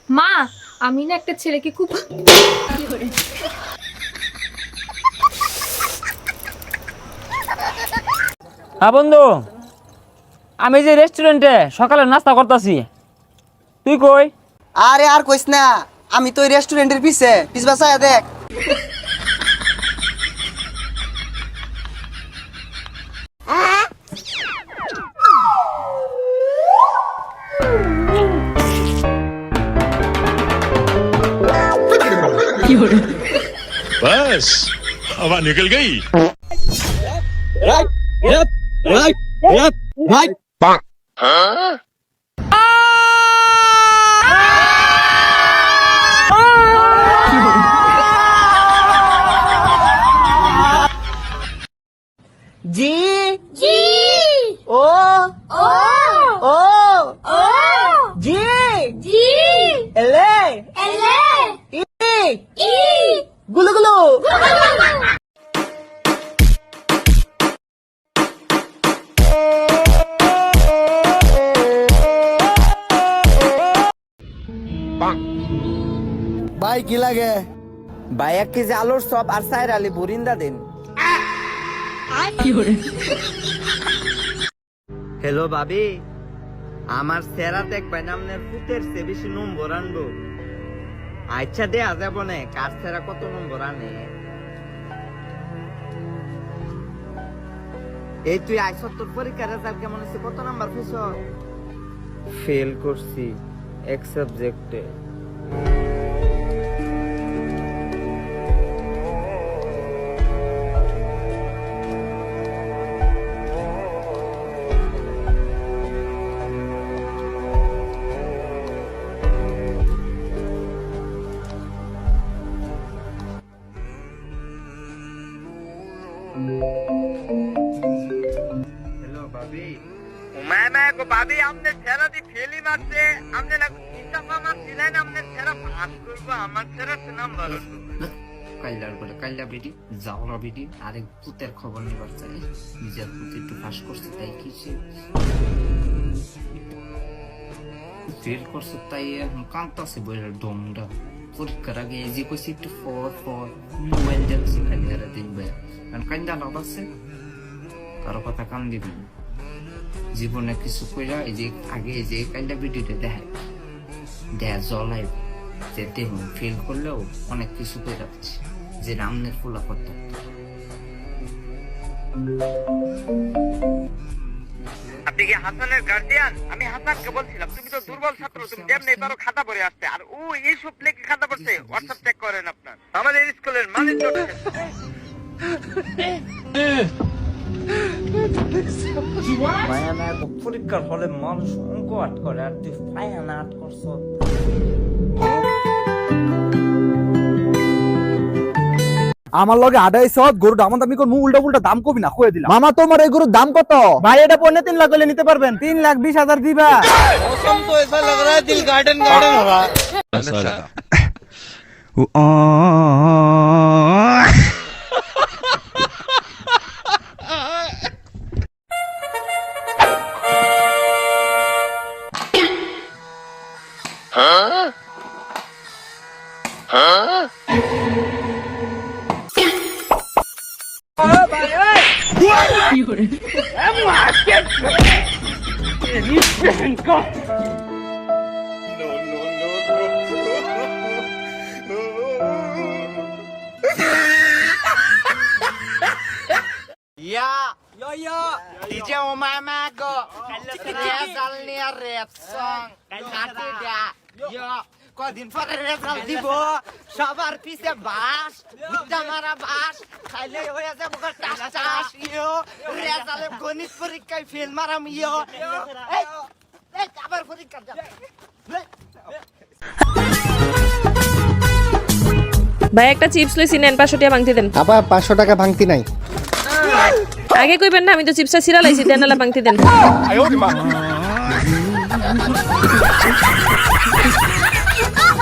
মা, আমি না একটা ছেলেকে খুব হ্যাঁ বন্ধু, আমি যে রেস্টুরেন্টে সকালে নাস্তা করতেছি, তুই কই? আরে আর কইস না, আমি তো রেস্টুরেন্টের পিছে বাসায় দেখ। बस हवा निकल गई। জি জি ও ও ও ও জি জি এলে এলে ই ই গুলু গুলু। ভাই কি লাগে? ভাই 1 কেজি আলুর চপ আর 4 আলি বুরিন্দা দিন। হ্যালো ভাবি, আমার সেরা দেখবেন আপনার ফুটের চেয়ে বেশি নম্বর আনবো। আচ্ছা দেয়া যাব না, কার সেরা কত নম্বর আনে। এই তুই আইসত, তোর পরীক্ষার রেজাল্ট কেমন হয়েছে? কত নাম্বার পেয়েছ? ফেল করছি এক সাবজেক্টে। হ্যালো ভাবি, ভাবি আপনি ছেড়া দি ফেলি মারছে, আপনি না ইনসাফা মারছিলেন, আপনি ছেড়া পাস করবো, আমার ছেড়া নাম্বার কাইলার বলে কাইলা বেটি যাওয়া বেটি আরেক পুতের খবর নিবার চাই। নিজের পুতে একটু পাস করছে তাই কিছু ফেল করছে, তাই এখন কাঁদতেছে বইয়ের ডমটা। পরীক্ষার আগে এই যে কইছি একটু ফর মোবাইল দেখছি খালি আর দেখবে, কারণ কান্দা লাভ আছে, কারো কথা কান দিবি জীবনে কিছু কইরা এই যে আগে এই যে কান্দা ভিডিওটা দেখায় দেয়া জলাই যে দেখুন ফেল করলেও অনেক কিছু করে রাখছি, যে রামনের ফুলা করতে। আপনি কি হাসানের গার্ডিয়ান? আমি হাসানকে বলছিলাম তুমি তো দুর্বল ছাত্র, তুমি যেমনি পারো খাতা পড়ে আসতে, আর ও এইসব লেখে খাতা পড়ছে। হোয়াটসঅ্যাপ চেক করেন আপনার, আমাদের স্কুলের মালিক পরীক্ষার হলে মানুষ অঙ্ক আট করে আর তুই ফায়ানা আট করছ। আমার লগে আড়াই সৎ গরু দাম দামি কোন উল্টা উল্টা দাম কবি না কয়ে দিলাম। মামা তোমার এই গরুর দাম কত? ভাই এটা 3.5 লাখ হলে নিতে পারবেন। 3,20,000 দিবা। मौसम तो ऐसा लग रहा है दिल गार्डन गार्डन हो रहा है। DJ Umama ko Rezal niya rap song Ate da Yo কদিন পরে রেজাল্ট দিব, সবার পিছে বাস বুদ্ধা মারা বাস খাইলে হয়ে যাবো টাস টাস। ইয়ো রেজাল্টে গণিত পরীক্ষায় ফেল মারাম। ইয়ো এই আবার পরীক্ষা যাব। ভাই একটা চিপস লইছি, নেন 500 টাকা ভাঙতে দেন। আপা 500 টাকা ভাঙতি নাই। আগে কইবেন না, আমি তো চিপসটা ছিড়া লাইছি, দেন নালা ভাঙতে দেন।